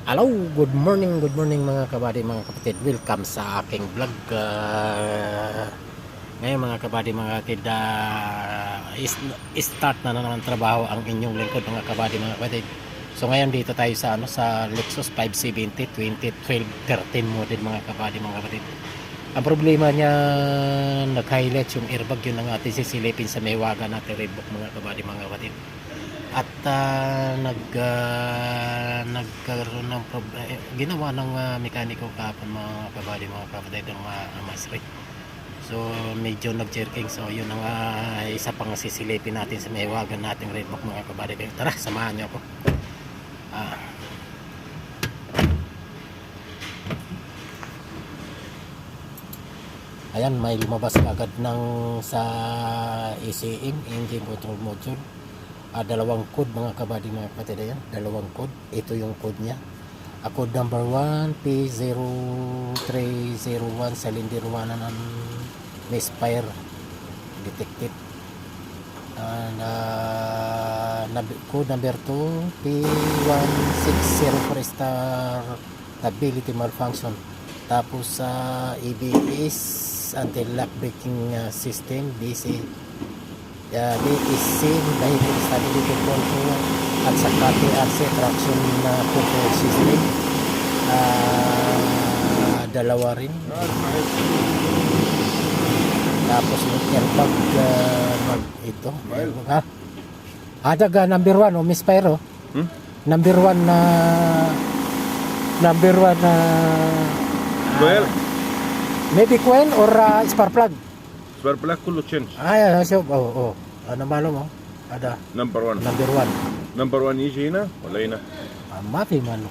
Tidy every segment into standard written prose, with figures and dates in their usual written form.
Hello, good morning mga kabady, mga kapatid. Welcome sa aking vlog. Ngayon mga kabady, mga kapatid, start na naman trabaho ang inyong lingkod mga kabady, mga kapatid. So ngayon dito tayo sa sa Lexus 570 2012 13 model mga kabady, mga kapatid. Ang problema niya, nag-highlight yung airbag, yun ang ating sisilipin sa Maywaga natin Redbook mga kabady, mga kapatid. At nagkaroon ng ginawa ng mekaniko kahapon mga kabady, mga kapatid, ng Masri. So medyo nag-jerking, so yun ang isa pang sisilipin natin sa Maywagan nating Redbook mga kabady. Tara, samahan niyo ako. Ayan, may lumabas agad ng sa ECM, engine control module. Dalawang code mga kabady, mga kapatid. Ayan, dalawang code. Ito yung code niya. Code number 1 P0301, cylinder 1 ng misfire detected. Code number 2 P1604, stability malfunction. Tapos sa ABS, anti-lock braking system, BC, BSC, vehicle stability control, at saka TRC, traction control system. Dalawa rin. Tapos yung airbag, ito daga number 1 misfire number 1 coil maybe coil or spark plug. spark plug كله change. So ano malo mo? Ada number 1 number 1 يجي هنا ولا هنا؟ ما في ماله.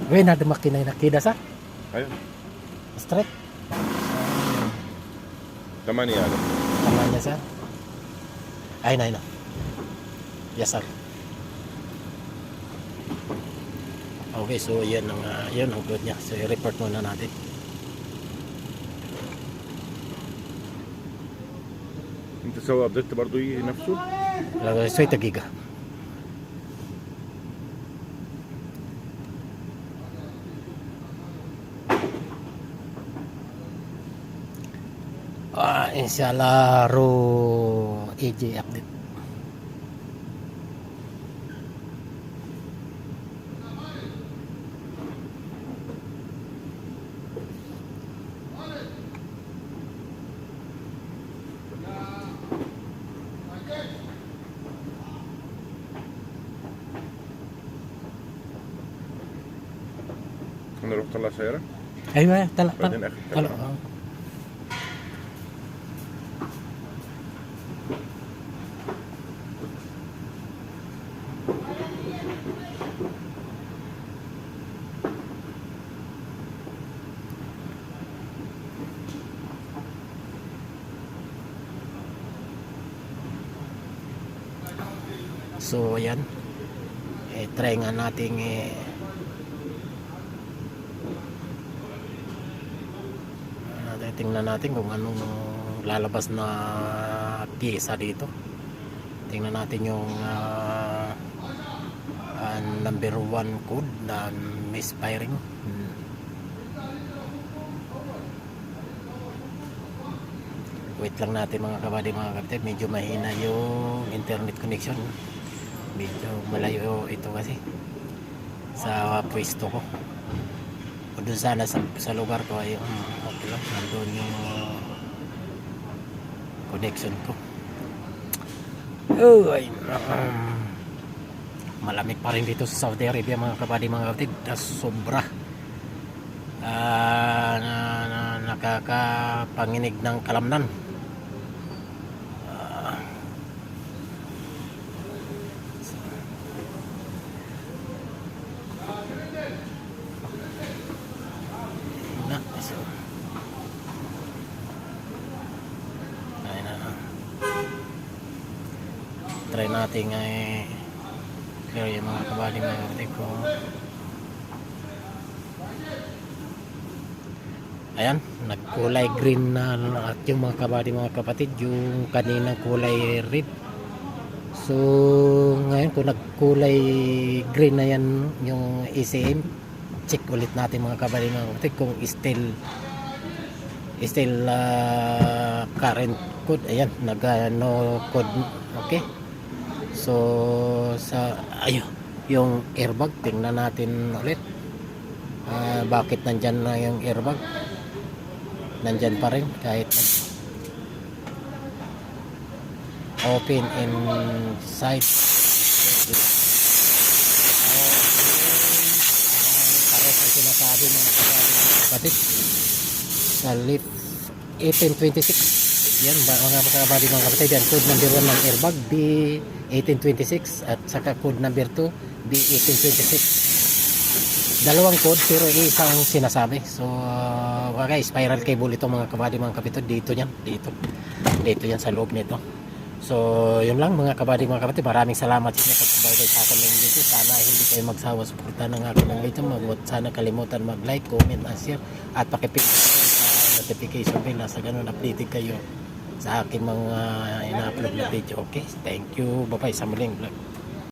وين هذا makina هنا كده صح؟ ايوه straight 8 هذا namanya sir. Ayun. Yes sir. Okay, so yan ang good niya. So i-report muna natin. انت سوى ابديت برضه يجي نفسه. Soy tagiga. Inshallah ro AJ update. انا رحت طلع سياره ايوه طلع بعدين اخر كلام. So ayan, try nga nating tingnan natin kung anong lalabas na pyesa dito. Tingnan natin yung number 1 code na misfiring. Wait lang natin mga kabady, mga kapatid, medyo mahina yung internet connection, medyo malayo ito kasi sa pwesto ko o doon sana sa lugar ko ay okay lang, nandun yung connection ko. Ay, malamig pa rin dito sa Saudi Arabia mga kabady, mga kapatid. Sobra nakakapanginig ng kalamnan. Try natin clear yung mga kabady, mga kapatid ko. Ayan, nagkulay green na at yung mga kabady, mga kapatid, yung kaninang kulay red. So ngayon kung nagkulay green na yan yung ECM, check ulit natin mga kabady mga kapatid kung still current code. Ayan, no code. Okay, so sa yung airbag, tingnan natin ulit. Bakit nandyan na yung airbag, nandyan pa rin kahit open inside. Pares ang sinasabi mga kapatid sa lift 1826. Yan mga kabady mga kapatid, yan code number 1 ng airbag B1826 at saka code number 2 B1826. Dalawang code pero isang sinasabi. So spiral cable ito mga kabady mga kapatid, dito yan sa loob nito. So yun lang mga kabady mga kapatid, maraming salamat sa inyo pagsubaybay sa akin ng video. Sana hindi kayo magsawa suporta ng akin ng video. Sana kalimutan mag-like, comment, and share at pakipindot sa notification bell na sa ganun updated kayo sa akin mga ina-upload na video. Okay, thank you, bye bye sa muling vlog.